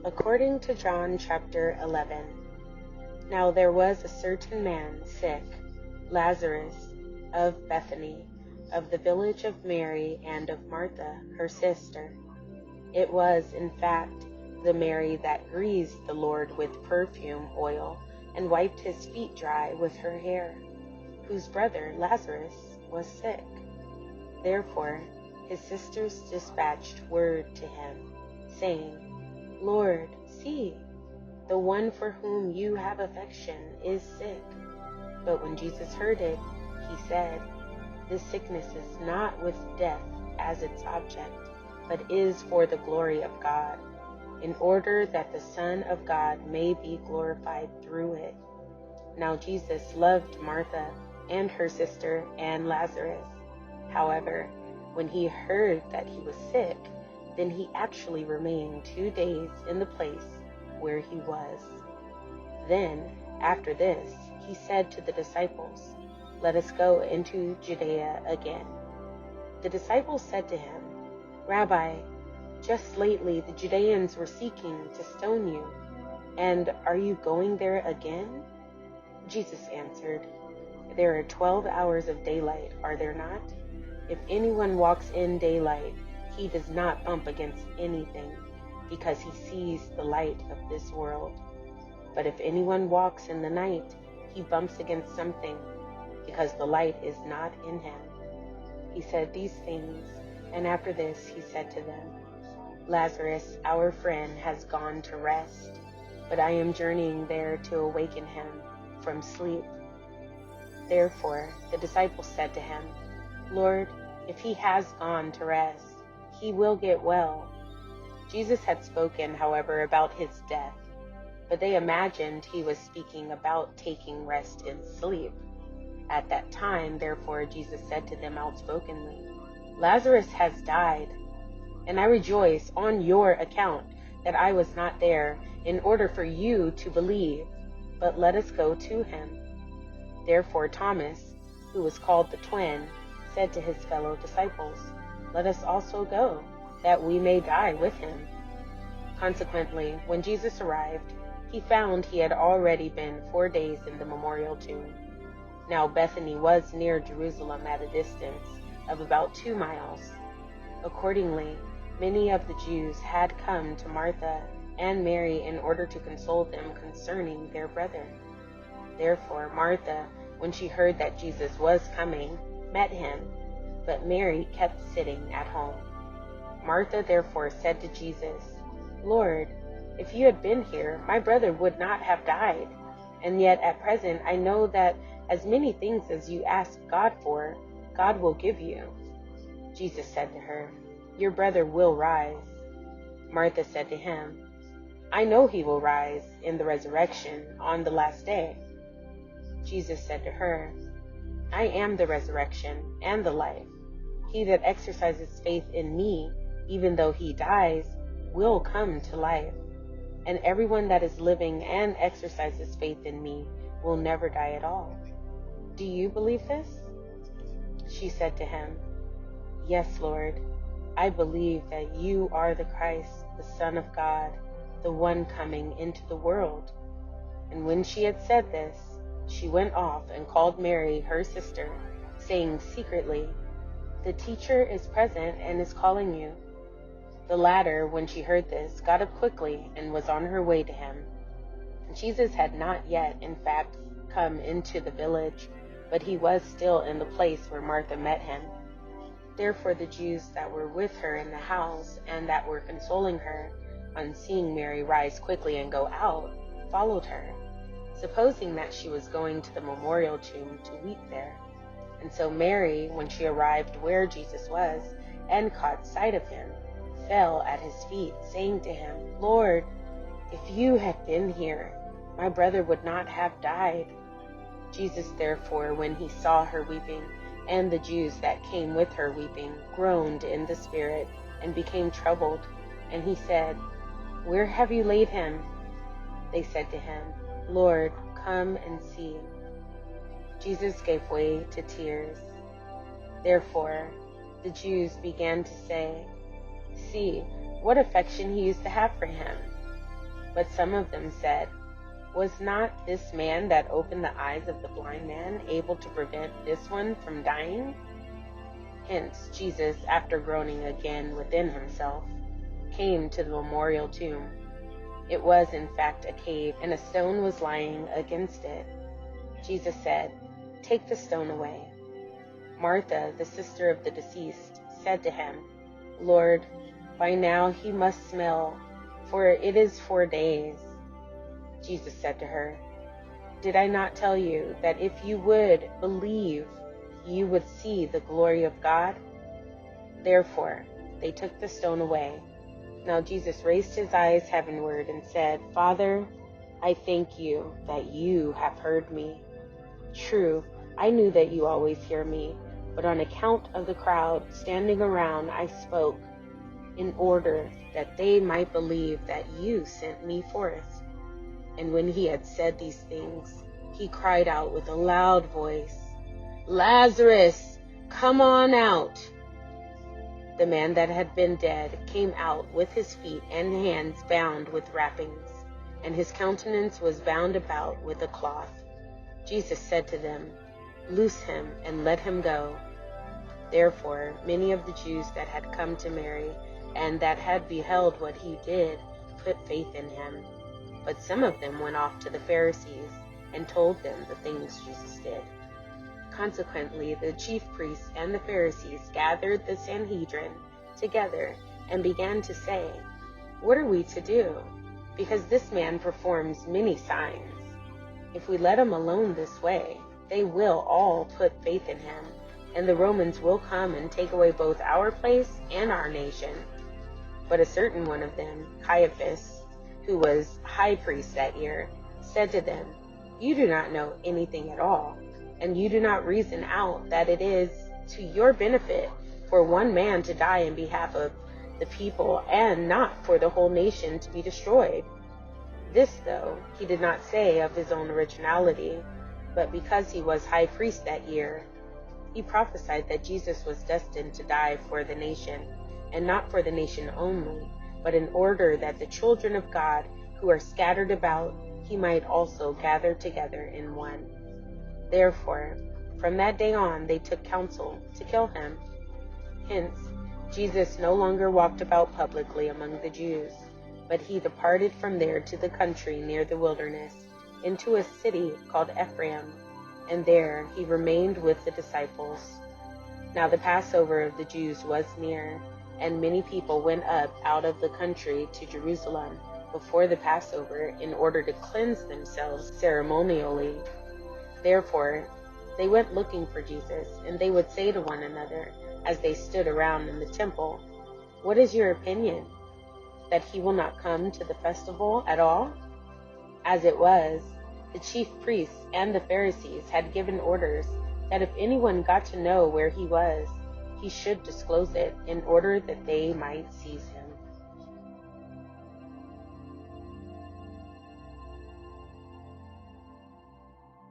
According to John chapter 11. Now there was a certain man sick, Lazarus, of Bethany, of the village of Mary and of Martha, her sister. It was, in fact, the Mary that greased the Lord with perfume oil and wiped his feet dry with her hair, whose brother Lazarus was sick. Therefore his sisters dispatched word to him, saying, Lord, see, the one for whom you have affection is sick. But when Jesus heard it, he said, This sickness is not with death as its object, but is for the glory of God, in order that the Son of God may be glorified through it. Now Jesus loved Martha and her sister and Lazarus. However, when he heard that he was sick, then he actually remained 2 days in the place where he was. Then, after this, he said to the disciples, Let us go into Judea again. The disciples said to him, Rabbi, just lately the Judeans were seeking to stone you, and are you going there again? Jesus answered, There are 12 hours of daylight, are there not? If anyone walks in daylight, he does not bump against anything, because he sees the light of this world. But if anyone walks in the night, he bumps against something, because the light is not in him. He said these things, and after this he said to them, Lazarus, our friend, has gone to rest, but I am journeying there to awaken him from sleep. Therefore the disciples said to him, Lord, if he has gone to rest, he will get well. Jesus had spoken, however, about his death, but they imagined he was speaking about taking rest in sleep. At that time, therefore, Jesus said to them outspokenly, Lazarus has died, and I rejoice on your account that I was not there, in order for you to believe, but let us go to him. Therefore Thomas, who was called the twin, said to his fellow disciples, Let us also go, that we may die with him. Consequently, when Jesus arrived, he found he had already been 4 days in the memorial tomb. Now Bethany was near Jerusalem at a distance of about 2 miles. Accordingly, many of the Jews had come to Martha and Mary in order to console them concerning their brother. Therefore Martha, when she heard that Jesus was coming, met him, but Mary kept sitting at home. Martha therefore said to Jesus, Lord, if you had been here, my brother would not have died. And yet at present I know that as many things as you ask God for, God will give you. Jesus said to her, Your brother will rise. Martha said to him, I know he will rise in the resurrection on the last day. Jesus said to her, I am the resurrection and the life. He that exercises faith in me, even though he dies, will come to life. And everyone that is living and exercises faith in me will never die at all. Do you believe this? She said to him, Yes, Lord, I believe that you are the Christ, the Son of God, the one coming into the world. And when she had said this, she went off and called Mary, her sister, saying secretly, The teacher is present and is calling you. The latter, when she heard this, got up quickly and was on her way to him. Jesus had not yet, in fact, come into the village, but he was still in the place where Martha met him. Therefore the Jews that were with her in the house and that were consoling her, on seeing Mary rise quickly and go out, followed her, supposing that she was going to the memorial tomb to weep there. And so Mary, when she arrived where Jesus was, and caught sight of him, fell at his feet, saying to him, Lord, if you had been here, my brother would not have died. Jesus therefore, when he saw her weeping, and the Jews that came with her weeping, groaned in the spirit, and became troubled. And he said, Where have you laid him? They said to him, Lord, come and see. Jesus gave way to tears. Therefore the Jews began to say, See, what affection he used to have for him. But some of them said, "Was not this man that opened the eyes of the blind man able to prevent this one from dying?" Hence Jesus, after groaning again within himself, came to the memorial tomb. It was in fact a cave, and a stone was lying against it. Jesus said, "Take the stone away." Martha, the sister of the deceased, said to him, "Lord, by now he must smell, for it is 4 days." Jesus said to her, "Did I not tell you that if you would believe, you would see the glory of God?" Therefore, they took the stone away. Now Jesus raised his eyes heavenward and said, "Father, I thank you that you have heard me. True, I knew that you always hear me, but on account of the crowd standing around I spoke, in order that they might believe that you sent me forth." And when he had said these things, he cried out with a loud voice, "Lazarus, come on out." The man that had been dead came out with his feet and hands bound with wrappings, and his countenance was bound about with a cloth. Jesus said to them, "Loose him and let him go." Therefore many of the Jews that had come to Mary, and that had beheld what he did, put faith in him. But some of them went off to the Pharisees, and told them the things Jesus did. Consequently, the chief priests and the Pharisees gathered the Sanhedrin together, and began to say, "What are we to do? Because this man performs many signs. If we let him alone this way, they will all put faith in him, and the Romans will come and take away both our place and our nation." But a certain one of them, Caiaphas, who was high priest that year, said to them, "You do not know anything at all, and you do not reason out that it is to your benefit for one man to die in behalf of the people, and not for the whole nation to be destroyed." This, though, he did not say of his own originality, but because he was high priest that year. He prophesied that Jesus was destined to die for the nation, and not for the nation only, but in order that the children of God who are scattered about, he might also gather together in one. Therefore, from that day on they took counsel to kill him. Hence, Jesus no longer walked about publicly among the Jews, but he departed from there to the country near the wilderness, into a city called Ephraim, and there he remained with the disciples. Now the Passover of the Jews was near, and many people went up out of the country to Jerusalem before the Passover in order to cleanse themselves ceremonially. Therefore they went looking for Jesus, and they would say to one another as they stood around in the temple, "What is your opinion? That he will not come to the festival at all?" As it was, the chief priests and the Pharisees had given orders that if anyone got to know where he was, he should disclose it, in order that they might seize him.